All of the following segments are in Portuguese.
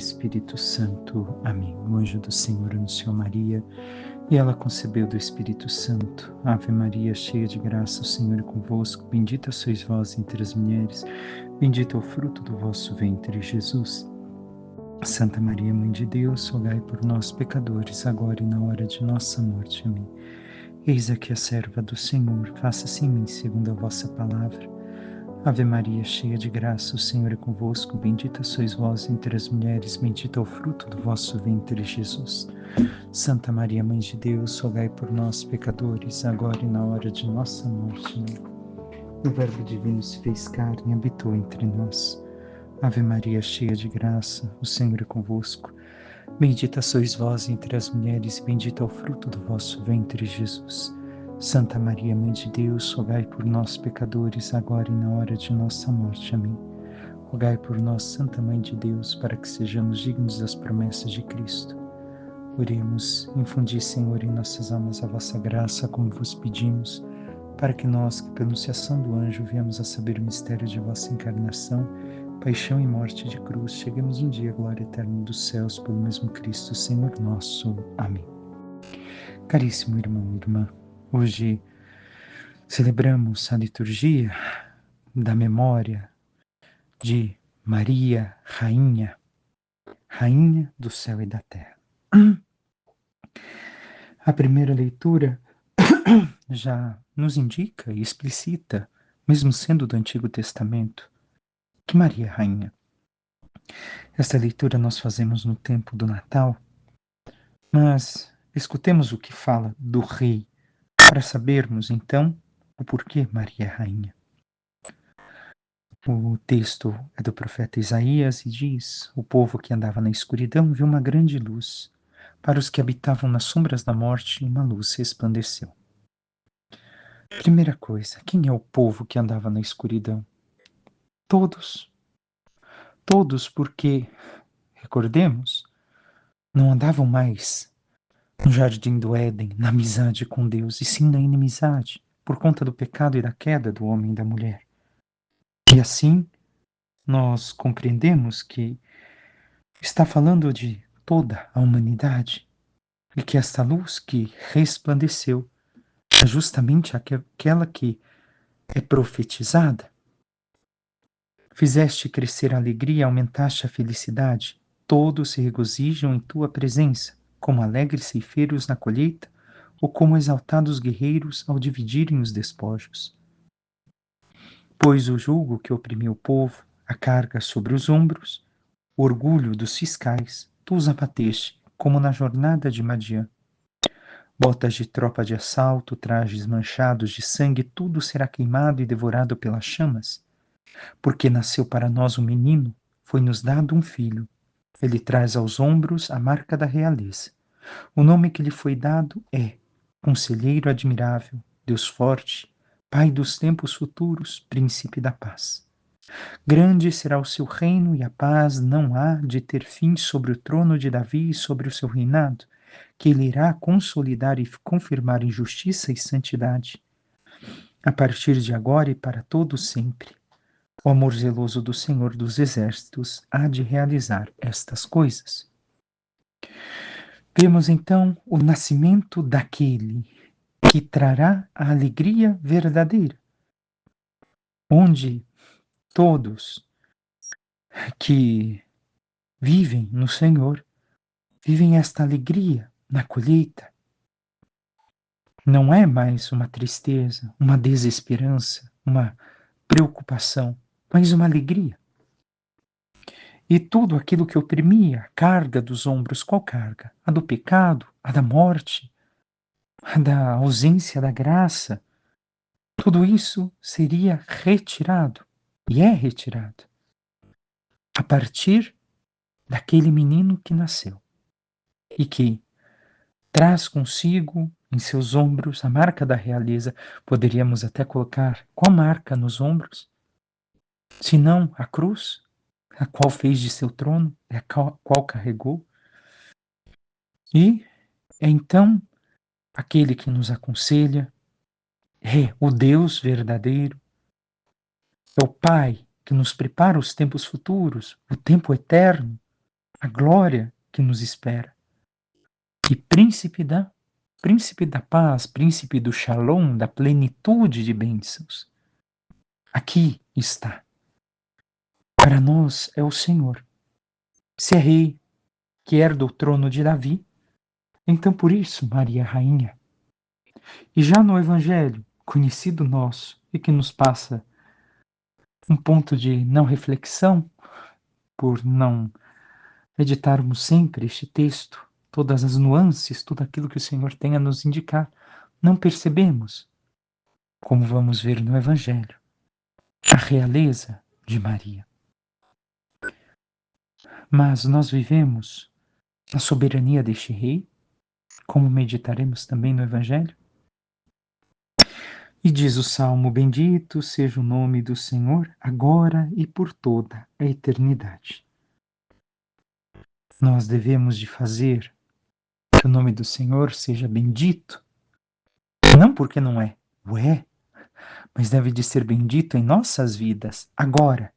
Espírito Santo. Amém. O anjo do Senhor anunciou Maria, e ela concebeu do Espírito Santo. Ave Maria, cheia de graça, o Senhor é convosco. Bendita sois vós entre as mulheres, bendito é o fruto do vosso ventre, Jesus. Santa Maria, Mãe de Deus, rogai por nós, pecadores, agora e na hora de nossa morte. Amém. Eis aqui a serva do Senhor, faça-se em mim segundo a vossa palavra. Ave Maria, cheia de graça, o Senhor é convosco. Bendita sois vós entre as mulheres, bendito é o fruto do vosso ventre, Jesus. Santa Maria, Mãe de Deus, rogai por nós, pecadores, agora e na hora de nossa morte. Amém. O Verbo Divino se fez carne e habitou entre nós. Ave Maria, cheia de graça, o Senhor é convosco. Bendita sois vós entre as mulheres, bendito é o fruto do vosso ventre, Jesus. Santa Maria, Mãe de Deus, rogai por nós, pecadores, agora e na hora de nossa morte. Amém. Rogai por nós, Santa Mãe de Deus, para que sejamos dignos das promessas de Cristo. Oremos, infundi, Senhor, em nossas almas a vossa graça, como vos pedimos, para que nós, que pela anunciação do anjo viemos a saber o mistério de vossa encarnação, paixão e morte de cruz, cheguemos um dia à glória eterna dos céus, pelo mesmo Cristo, Senhor nosso. Amém. Caríssimo irmão e irmã, hoje celebramos a liturgia da memória de Maria, Rainha do céu e da terra. A primeira leitura já nos indica e explicita, mesmo sendo do Antigo Testamento, que Maria é Rainha. Esta leitura nós fazemos no tempo do Natal, mas escutemos o que fala do rei, para sabermos então o porquê Maria é Rainha. O texto é do profeta Isaías e diz: o povo que andava na escuridão viu uma grande luz. Para os que habitavam nas sombras da morte, uma luz resplandeceu. Primeira coisa, quem é o povo que andava na escuridão? Todos. Todos, porque, recordemos, não andavam mais no jardim do Éden, na amizade com Deus, e sim na inimizade, por conta do pecado e da queda do homem e da mulher. E assim, nós compreendemos que está falando de toda a humanidade, e que esta luz que resplandeceu é justamente aquela que é profetizada. Fizeste crescer a alegria, aumentaste a felicidade. Todos se regozijam em tua presença, como alegres ceifeiros na colheita, ou como exaltados guerreiros ao dividirem os despojos. Pois o jugo que oprimiu o povo, a carga sobre os ombros, o orgulho dos fiscais, tu os abateste, como na jornada de Madiã. Botas de tropa de assalto, trajes manchados de sangue, tudo será queimado e devorado pelas chamas. Porque nasceu para nós um menino, foi-nos dado um filho. Ele traz aos ombros a marca da realeza. O nome que lhe foi dado é Conselheiro Admirável, Deus Forte, Pai dos tempos futuros, Príncipe da Paz. Grande será o seu reino e a paz não há de ter fim sobre o trono de Davi e sobre o seu reinado, que ele irá consolidar e confirmar em justiça e santidade, a partir de agora e para todo sempre. O amor zeloso do Senhor dos Exércitos há de realizar estas coisas. Vemos então o nascimento daquele que trará a alegria verdadeira, onde todos que vivem no Senhor vivem esta alegria na colheita. Não é mais uma tristeza, uma desesperança, uma preocupação, mas uma alegria. E tudo aquilo que oprimia, a carga dos ombros, qual carga? A do pecado, a da morte, a da ausência da graça. Tudo isso seria retirado, e é retirado, a partir daquele menino que nasceu e que traz consigo em seus ombros a marca da realeza. Poderíamos até colocar qual marca nos ombros? Se não a cruz, a qual fez de seu trono, a qual carregou. E é então aquele que nos aconselha, é o Deus verdadeiro, é o Pai que nos prepara os tempos futuros, o tempo eterno, a glória que nos espera. E príncipe da paz, príncipe do shalom, da plenitude de bênçãos, aqui está. Para nós é o Senhor. Se é rei que herda o trono de Davi, então por isso Maria é rainha. E já no Evangelho, conhecido nosso, e que nos passa um ponto de não reflexão, por não meditarmos sempre este texto, todas as nuances, tudo aquilo que o Senhor tem a nos indicar, não percebemos, como vamos ver no Evangelho, a realeza de Maria. Mas nós vivemos a soberania deste rei, como meditaremos também no Evangelho. E diz o Salmo: bendito seja o nome do Senhor, agora e por toda a eternidade. Nós devemos de fazer que o nome do Senhor seja bendito, não porque não é, o é, mas deve de ser bendito em nossas vidas, agora,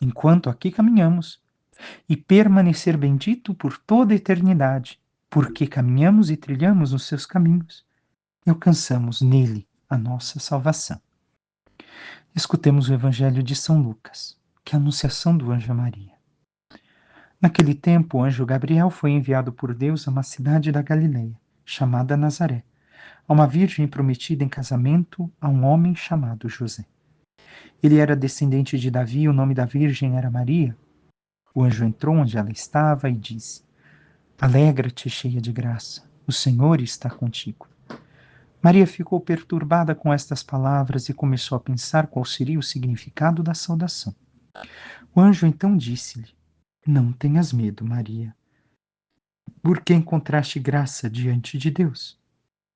enquanto aqui caminhamos, e permanecer bendito por toda a eternidade, porque caminhamos e trilhamos os seus caminhos e alcançamos nele a nossa salvação. Escutemos o Evangelho de São Lucas, que é a anunciação do anjo a Maria. Naquele tempo, o anjo Gabriel foi enviado por Deus a uma cidade da Galileia, chamada Nazaré, a uma virgem prometida em casamento a um homem chamado José. Ele era descendente de Davi e o nome da virgem era Maria. O anjo entrou onde ela estava e disse: alegra-te, cheia de graça, o Senhor está contigo. Maria ficou perturbada com estas palavras e começou a pensar qual seria o significado da saudação. O anjo então disse-lhe: não tenhas medo, Maria, porque encontraste graça diante de Deus.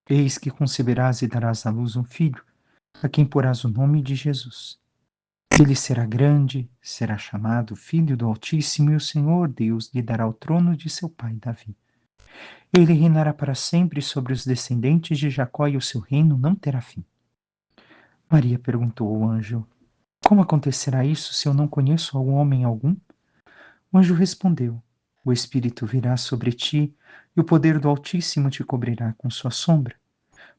Eis que conceberás e darás à luz um filho, a quem porás o nome de Jesus. Ele será grande, será chamado Filho do Altíssimo, e o Senhor Deus lhe dará o trono de seu pai Davi. Ele reinará para sempre sobre os descendentes de Jacó, e o seu reino não terá fim. Maria perguntou ao anjo: como acontecerá isso se eu não conheço homem algum? O anjo respondeu: o Espírito virá sobre ti, e o poder do Altíssimo te cobrirá com sua sombra.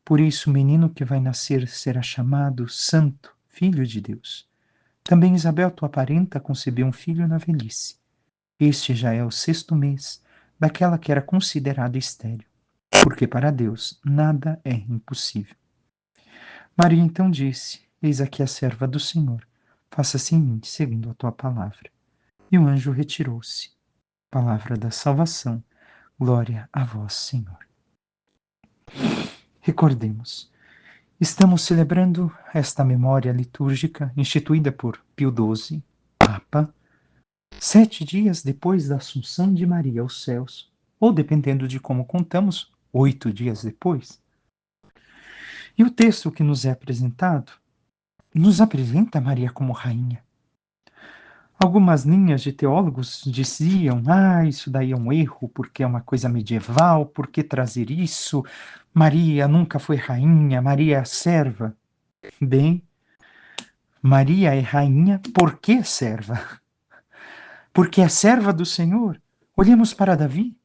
Por isso, o menino que vai nascer será chamado Santo, Filho de Deus. Também Isabel, tua parenta, concebeu um filho na velhice. Este já é o 6º mês daquela que era considerada estéril, porque para Deus nada é impossível. Maria então disse: eis aqui a serva do Senhor, faça-se em mim segundo a tua palavra. E o anjo retirou-se. Palavra da salvação. Glória a vós, Senhor. Recordemos, estamos celebrando esta memória litúrgica instituída por Pio XII, Papa, 7 dias depois da Assunção de Maria aos céus, ou dependendo de como contamos, 8 dias depois. E o texto que nos é apresentado nos apresenta Maria como rainha. Algumas linhas de teólogos diziam: isso daí é um erro, porque é uma coisa medieval, por que trazer isso? Maria nunca foi rainha, Maria é serva. Bem, Maria é rainha porque é serva. Porque é serva do Senhor. Olhemos para Davi.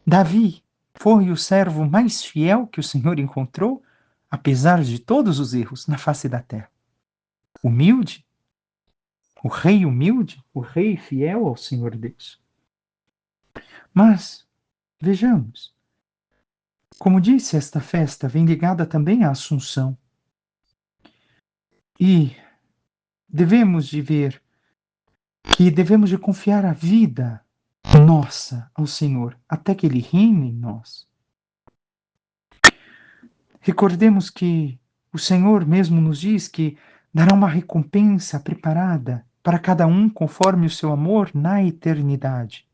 Davi foi o servo mais fiel que o Senhor encontrou, apesar de todos os erros na face da terra. Humilde, o rei fiel ao Senhor Deus. Mas, vejamos, como disse, esta festa vem ligada também à Assunção. E devemos de ver que devemos de confiar a vida nossa ao Senhor, até que Ele reine em nós. Recordemos que o Senhor mesmo nos diz que dará uma recompensa preparada para cada um conforme o seu amor na eternidade.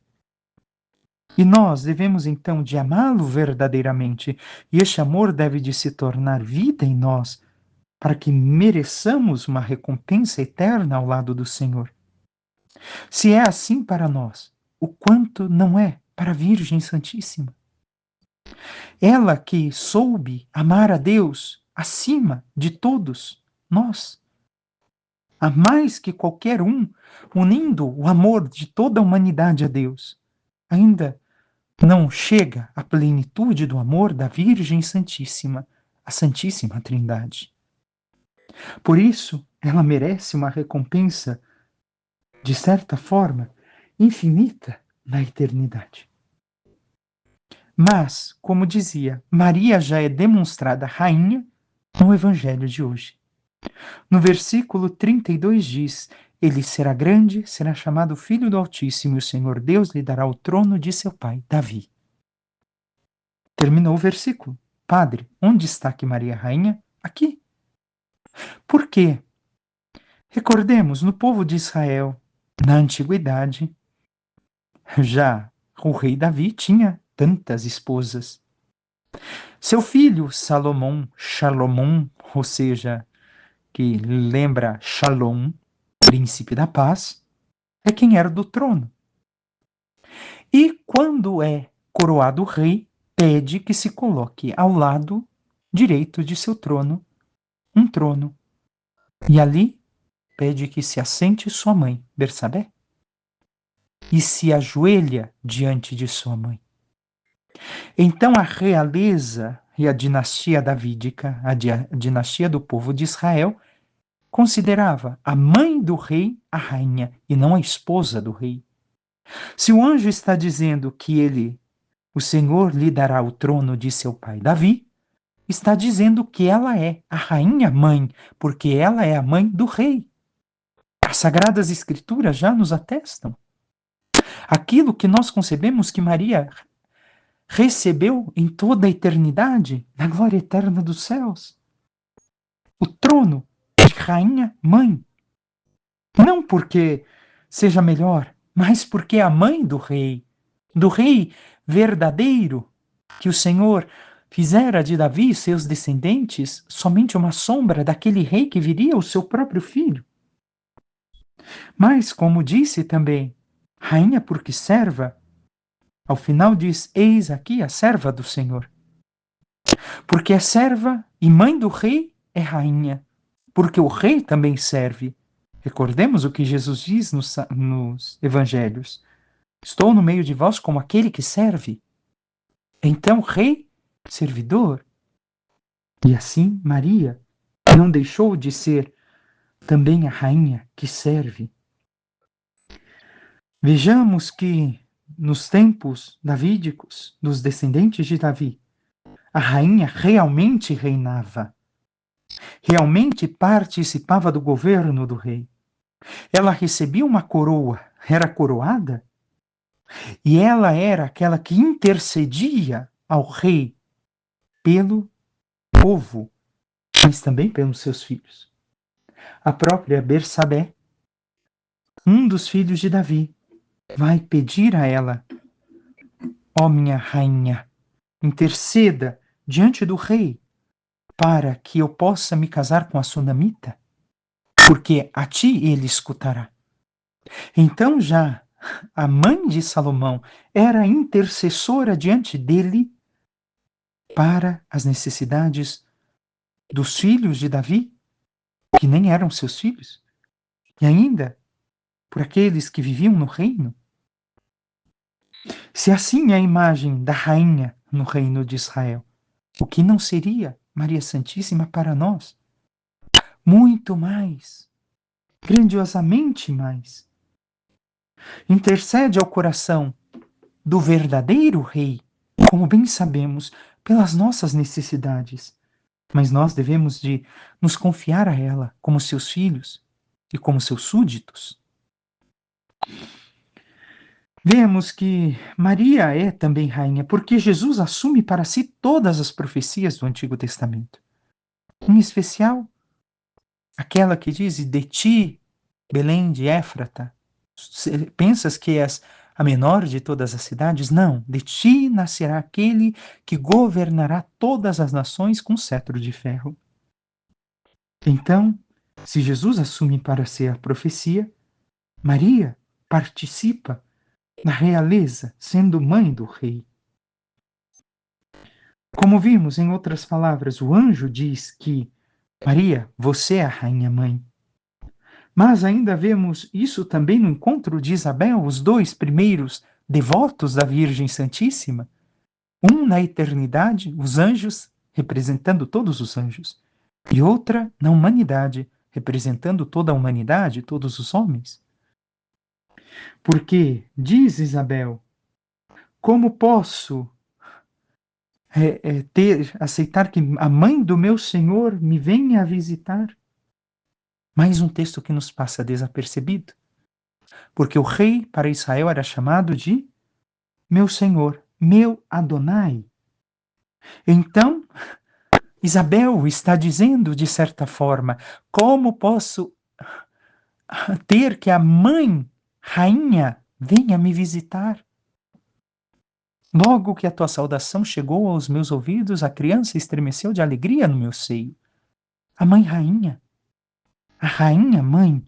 E nós devemos então de amá-lo verdadeiramente, e este amor deve de se tornar vida em nós, para que mereçamos uma recompensa eterna ao lado do Senhor. Se é assim para nós, o quanto não é para a Virgem Santíssima? Ela que soube amar a Deus acima de todos nós, a mais que qualquer um, unindo o amor de toda a humanidade a Deus. ainda não chega à plenitude do amor da Virgem Santíssima, a Santíssima Trindade. Por isso, ela merece uma recompensa, de certa forma, infinita na eternidade. Mas, como dizia, Maria já é demonstrada rainha no Evangelho de hoje. No versículo 32 diz: Ele será grande, será chamado Filho do Altíssimo, e o Senhor Deus lhe dará o trono de seu pai, Davi. Terminou o versículo. Padre, onde está que Maria é rainha? Aqui. Por quê? Recordemos, no povo de Israel, na antiguidade, já o rei Davi tinha tantas esposas. Seu filho Salomão, ou seja, que lembra Shalom, príncipe da paz, é quem era do trono. E quando é coroado rei, pede que se coloque ao lado direito de seu trono um trono. E ali pede que se assente sua mãe, Bersabé, e se ajoelha diante de sua mãe. Então a realeza e a dinastia davídica, a dinastia do povo de Israel, considerava a mãe do rei a rainha e não a esposa do rei. Se o anjo está dizendo que o Senhor lhe dará o trono de seu pai Davi, está dizendo que ela é a rainha mãe, porque ela é a mãe do rei. As Sagradas Escrituras já nos atestam. Aquilo que nós concebemos que Maria recebeu em toda a eternidade, na glória eterna dos céus. O trono de rainha mãe. Não porque seja melhor, mas porque é a mãe do rei verdadeiro, que o Senhor fizera de Davi e seus descendentes somente uma sombra daquele rei que viria, o seu próprio filho. Mas, como disse também, rainha porque serva, ao final diz: Eis aqui a serva do Senhor. Porque é serva e mãe do rei é rainha, porque o rei também serve. Recordemos o que Jesus diz nos evangelhos: Estou no meio de vós como aquele que serve. Então, rei, servidor. E assim, Maria não deixou de ser também a rainha que serve. Vejamos que nos tempos davídicos, dos descendentes de Davi, a rainha realmente reinava, realmente participava do governo do rei. Ela recebia uma coroa, era coroada, e ela era aquela que intercedia ao rei pelo povo, mas também pelos seus filhos. A própria Bersabé, um dos filhos de Davi, vai pedir a ela: ó minha rainha, interceda diante do rei para que eu possa me casar com a sunamita, porque a ti ele escutará. Então já a mãe de Salomão era intercessora diante dele para as necessidades dos filhos de Davi, que nem eram seus filhos, e ainda por aqueles que viviam no reino. Se assim é a imagem da rainha no reino de Israel, o que não seria Maria Santíssima para nós? Muito mais, grandiosamente mais. Intercede ao coração do verdadeiro rei, como bem sabemos, pelas nossas necessidades. Mas nós devemos de nos confiar a ela como seus filhos e como seus súditos. Vemos que Maria é também rainha, porque Jesus assume para si todas as profecias do Antigo Testamento. Em especial, aquela que diz: de ti, Belém de Éfrata, pensas que és a menor de todas as cidades? Não, de ti nascerá aquele que governará todas as nações com cetro de ferro. Então, se Jesus assume para si a profecia, Maria participa na realeza, sendo mãe do rei. Como vimos em outras palavras, o anjo diz que Maria, você é a rainha mãe. Mas ainda vemos isso também no encontro de Isabel, os dois primeiros devotos da Virgem Santíssima, um na eternidade, os anjos, representando todos os anjos, e outra na humanidade, representando toda a humanidade, todos os homens. Porque, diz Isabel, como posso aceitar que a mãe do meu Senhor me venha a visitar? Mais um texto que nos passa desapercebido. Porque o rei para Israel era chamado de meu Senhor, meu Adonai. Então, Isabel está dizendo, de certa forma, como posso ter que a mãe, rainha, venha me visitar? Logo que a tua saudação chegou aos meus ouvidos, a criança estremeceu de alegria no meu seio. A mãe rainha, a rainha mãe,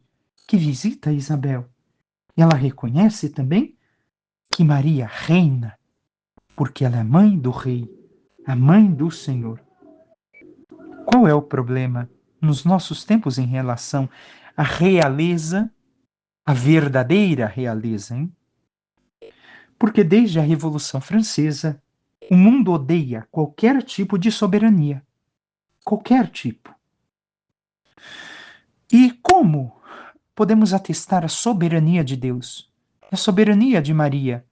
que visita Isabel. E ela reconhece também que Maria reina, porque ela é mãe do rei, a mãe do Senhor. Qual é o problema nos nossos tempos em relação à realeza, a verdadeira realeza, hein? Porque desde a Revolução Francesa, o mundo odeia qualquer tipo de soberania. Qualquer tipo. E como podemos atestar a soberania de Deus, a soberania de Maria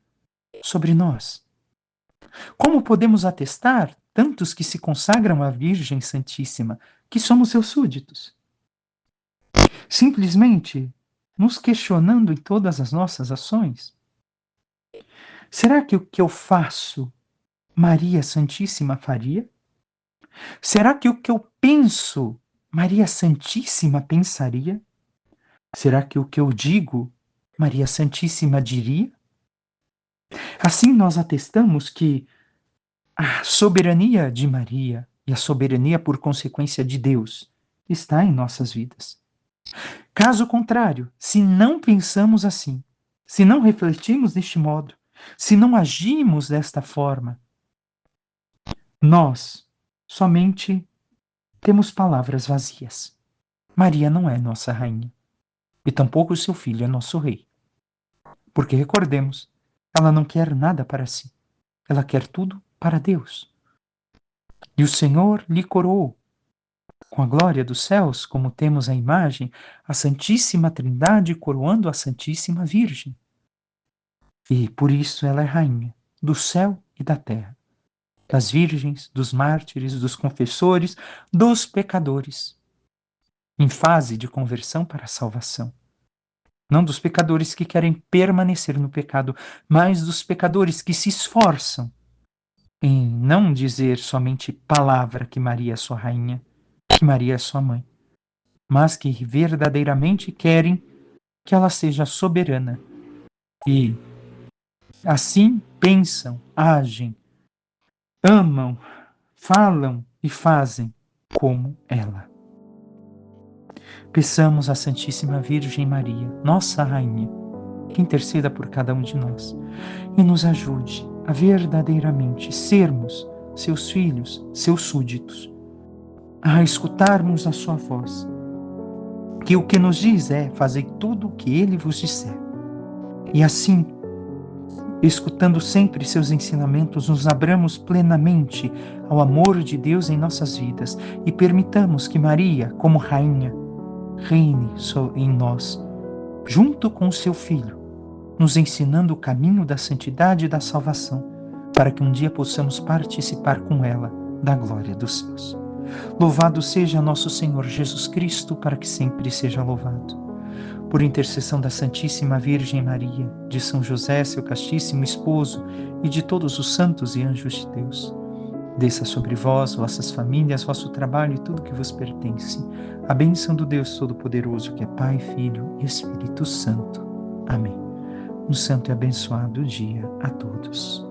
sobre nós? Como podemos atestar, tantos que se consagram à Virgem Santíssima, que somos seus súditos? Simplesmente nos questionando em todas as nossas ações? Será que o que eu faço, Maria Santíssima faria? Será que o que eu penso, Maria Santíssima pensaria? Será que o que eu digo, Maria Santíssima diria? Assim nós atestamos que a soberania de Maria e a soberania por consequência de Deus está em nossas vidas. Caso contrário, se não pensamos assim, se não refletimos deste modo, se não agimos desta forma, nós somente temos palavras vazias. Maria não é nossa rainha, e tampouco seu filho é nosso rei. Porque recordemos, ela não quer nada para si, ela quer tudo para Deus. E o Senhor lhe coroou com a glória dos céus, como temos a imagem, a Santíssima Trindade coroando a Santíssima Virgem. E por isso ela é rainha do céu e da terra, das virgens, dos mártires, dos confessores, dos pecadores, em fase de conversão para a salvação. Não dos pecadores que querem permanecer no pecado, mas dos pecadores que se esforçam em não dizer somente palavra que Maria é sua rainha, que Maria é sua mãe, mas que verdadeiramente querem que ela seja soberana. E assim pensam, agem, amam, falam e fazem como ela. Peçamos à Santíssima Virgem Maria, nossa Rainha, que interceda por cada um de nós e nos ajude a verdadeiramente sermos seus filhos, seus súditos, a escutarmos a sua voz, que o que nos diz é: fazei tudo o que ele vos disser. E assim, escutando sempre seus ensinamentos, nos abramos plenamente ao amor de Deus em nossas vidas e permitamos que Maria, como rainha, reine em nós, junto com o seu Filho, nos ensinando o caminho da santidade e da salvação, para que um dia possamos participar com ela da glória dos céus. Louvado seja nosso Senhor Jesus Cristo, para que sempre seja louvado. Por intercessão da Santíssima Virgem Maria, de São José, seu castíssimo esposo, e de todos os santos e anjos de Deus, desça sobre vós, vossas famílias, vosso trabalho e tudo que vos pertence, a bênção do Deus Todo-Poderoso, que é Pai, Filho e Espírito Santo. Amém. Um santo e abençoado dia a todos.